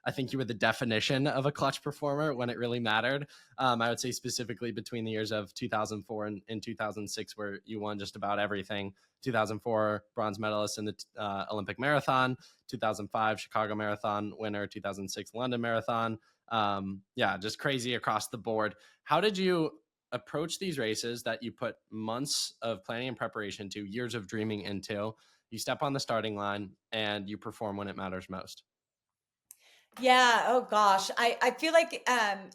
I think you were the definition of a clutch performer when it really mattered. I would say specifically between the years of 2004 and 2006, where you won just about everything. 2004 bronze medalist in the Olympic marathon, 2005 Chicago marathon winner, 2006 London marathon. Yeah, just crazy across the board. How did you approach these races that you put months of planning and preparation to, years of dreaming into? You step on the starting line and you perform when it matters most. Yeah. Oh gosh. I feel like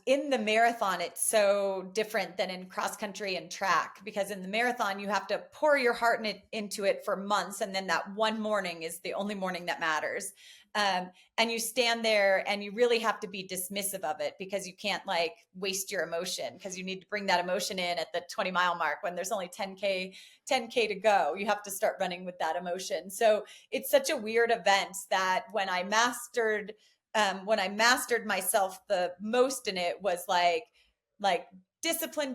in the marathon it's so different than in cross country and track, because in the marathon you have to pour your heart into it for months, and then that one morning is the only morning that matters. And you stand there and you really have to be dismissive of it, because you can't like waste your emotion, because you need to bring that emotion in at the 20-mile mark when there's only 10K to go. You have to start running with that emotion. So it's such a weird event that when I mastered myself the most in it was like discipline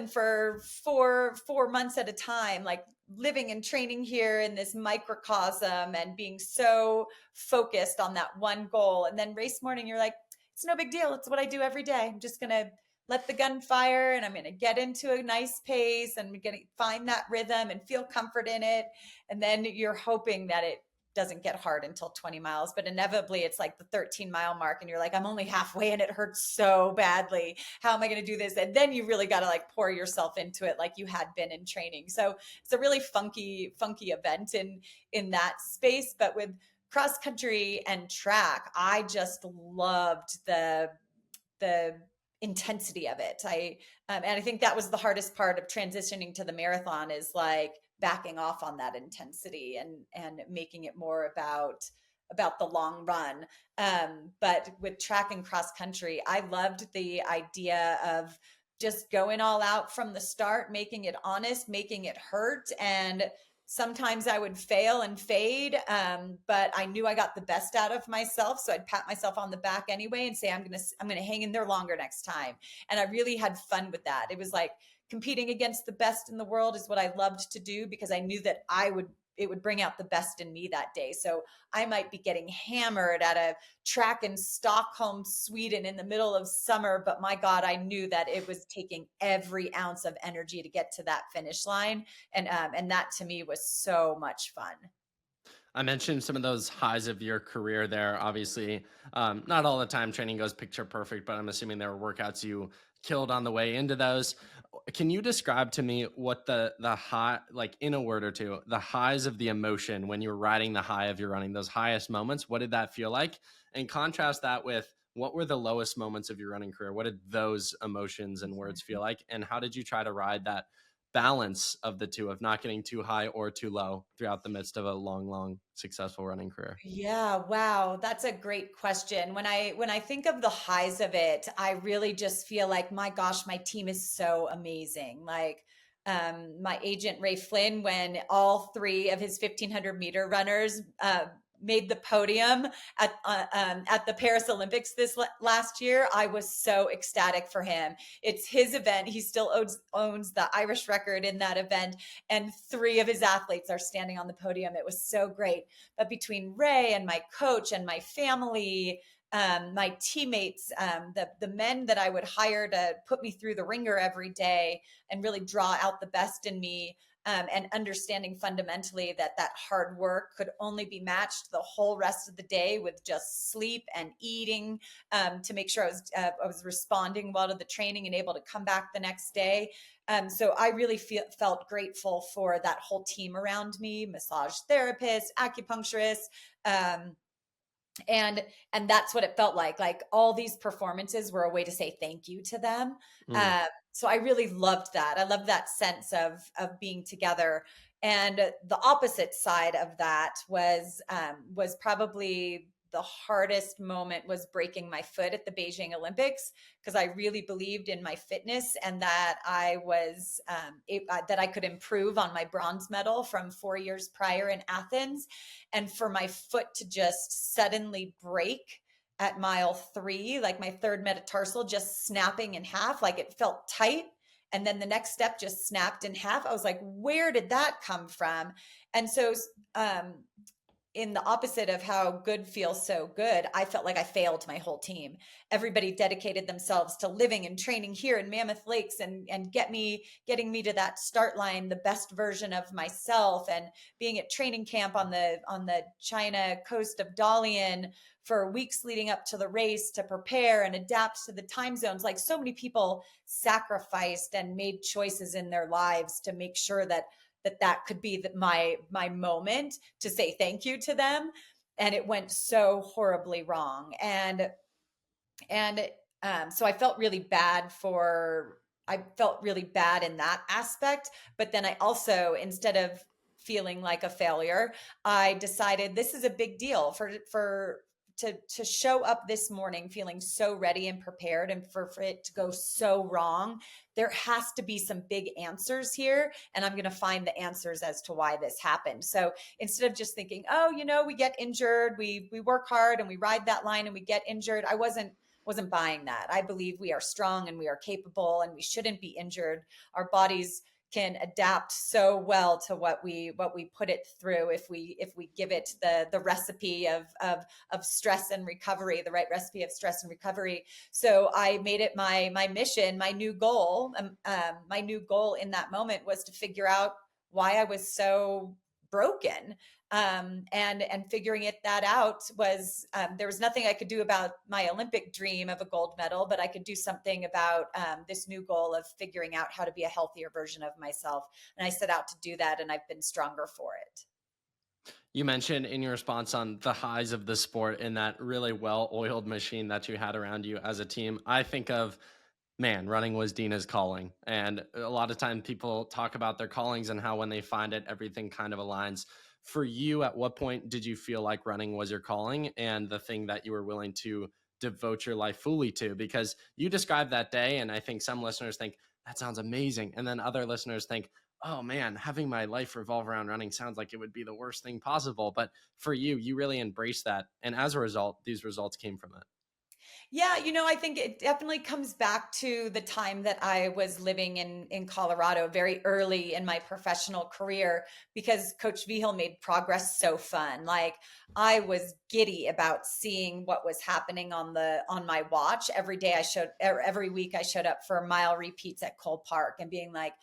for four months at a time, like living and training here in this microcosm and being so focused on that one goal. And then race morning, you're like, it's no big deal. It's what I do every day. I'm just gonna let the gun fire, and I'm going to get into a nice pace, and I'm going to find that rhythm and feel comfort in it. And then you're hoping that it doesn't get hard until 20 miles, but inevitably it's like the 13-mile mark and you're like, I'm only halfway and it hurts so badly. How am I going to do this? And then you really got to like pour yourself into it like you had been in training. So it's a really funky event in that space. But with cross country and track, I just loved the intensity of it. And I think that was the hardest part of transitioning to the marathon, is like backing off on that intensity and making it more about the long run. But with track and cross country, I loved the idea of just going all out from the start, making it honest, making it hurt. And sometimes I would fail and fade, but I knew I got the best out of myself, so I'd pat myself on the back anyway and say, I'm gonna hang in there longer next time. And I really had fun with that. It was like competing against the best in the world is what I loved to do, because I knew that it would bring out the best in me that day. So I might be getting hammered at a track in Stockholm, Sweden in the middle of summer, but my God, I knew that it was taking every ounce of energy to get to that finish line. And that to me was so much fun. I mentioned some of those highs of your career there. Obviously, not all the time training goes picture perfect, but I'm assuming there were workouts you killed on the way into those. Can you describe to me what the high, like in a word or two, the highs of the emotion when you were riding the high of your running, those highest moments? What did that feel like? And contrast that with what were the lowest moments of your running career? What did those emotions and words feel like? And how did you try to ride that balance of the two, of not getting too high or too low throughout the midst of a long, successful running career? Yeah, wow, that's a great question. When I think of the highs of it, I really just feel like, my gosh, my team is so amazing. Like my agent Ray Flynn, when all three of his 1500-meter runners made the podium at the Paris Olympics this last year, I was so ecstatic for him. It's his event. He still owns the Irish record in that event, and three of his athletes are standing on the podium. It was so great. But between Ray and my coach and my family, my teammates, the men that I would hire to put me through the ringer every day and really draw out the best in me, and understanding fundamentally that hard work could only be matched the whole rest of the day with just sleep and eating, to make sure I was responding well to the training and able to come back the next day. So I really felt grateful for that whole team around me: massage therapist, acupuncturist, um, and that's what it felt like. Like all these performances were a way to say thank you to them. Mm. So I really loved that. I loved that sense of being together. And the opposite side of that was probably the hardest moment, was breaking my foot at the Beijing Olympics, because I really believed in my fitness and that that I could improve on my bronze medal from 4 years prior in Athens. And for my foot to just suddenly break at mile 3, like my third metatarsal just snapping in half, like it felt tight. And then the next step just snapped in half. I was like, where did that come from? And so, um, in the opposite of how good feels so good, I felt like I failed my whole team. Everybody dedicated themselves to living and training here in Mammoth Lakes and getting me to that start line, the best version of myself, and being at training camp on the China coast of Dalian for weeks leading up to the race to prepare and adapt to the time zones. Like, so many people sacrificed and made choices in their lives to make sure that could be my moment to say thank you to them, and it went so horribly wrong. And so I felt really bad in that aspect. But then I also, instead of feeling like a failure, I decided this is a big deal to show up this morning feeling so ready and prepared, and for it to go so wrong. There has to be some big answers here, and I'm going to find the answers as to why this happened. So instead of just thinking, oh, we get injured, we work hard and we ride that line and we get injured, I wasn't buying that. I believe we are strong and we are capable and we shouldn't be injured. Our bodies can adapt so well to what we put it through if we give it the recipe of stress and recovery, the right recipe of stress and recovery. So I made it my mission, my new goal in that moment was to figure out why I was so broken. And figuring that out was, there was nothing I could do about my Olympic dream of a gold medal, but I could do something about this new goal of figuring out how to be a healthier version of myself. And I set out to do that, and I've been stronger for it. You mentioned in your response on the highs of the sport in that really well oiled machine that you had around you as a team. I think of, man, running was Deena's calling. And a lot of times people talk about their callings and how when they find it, everything kind of aligns. For you, at what point did you feel like running was your calling and the thing that you were willing to devote your life fully to? Because you described that day, and I think some listeners think that sounds amazing. And then other listeners think, oh man, having my life revolve around running sounds like it would be the worst thing possible. But for you, you really embraced that. And as a result, these results came from it. Yeah, I think it definitely comes back to the time that I was living in Colorado very early in my professional career, because Coach Vigil made progress so fun. Like, I was giddy about seeing what was happening on my watch. Every week I showed up for mile repeats at Cole Park and being like,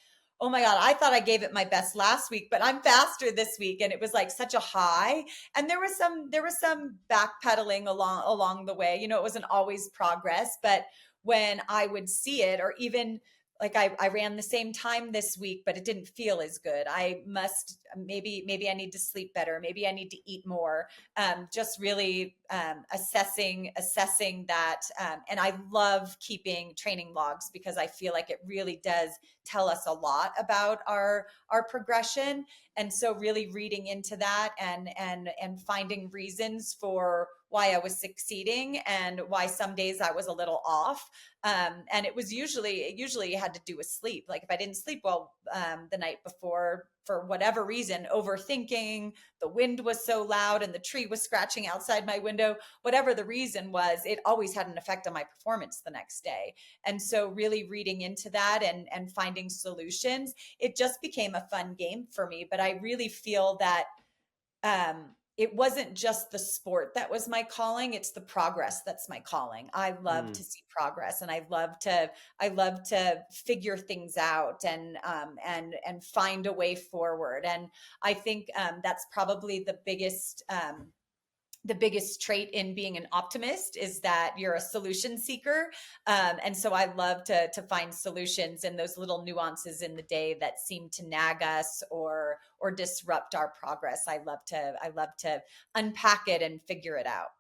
oh my God, I thought I gave it my best last week, but I'm faster this week. And it was like such a high. And there was some backpedaling along the way. It wasn't always progress, but when I would see it, or even like I ran the same time this week, but it didn't feel as good. I must maybe I need to sleep better. Maybe I need to eat more. Just really assessing that. And I love keeping training logs because I feel like it really does tell us a lot about our progression. And so really reading into that and finding reasons for why I was succeeding and why some days I was a little off. And it usually had to do with sleep. Like, if I didn't sleep well the night before, for whatever reason, overthinking, the wind was so loud and the tree was scratching outside my window, whatever the reason was, it always had an effect on my performance the next day. And so really reading into that and finding solutions, it just became a fun game for me. But I really feel that it wasn't just the sport that was my calling, it's the progress that's my calling. I love Mm. to see progress, and I love to figure things out and find a way forward. And I think that's probably the biggest trait in being an optimist, is that you're a solution seeker. And so I love to find solutions in those little nuances in the day that seem to nag us or disrupt our progress. I love to unpack it and figure it out.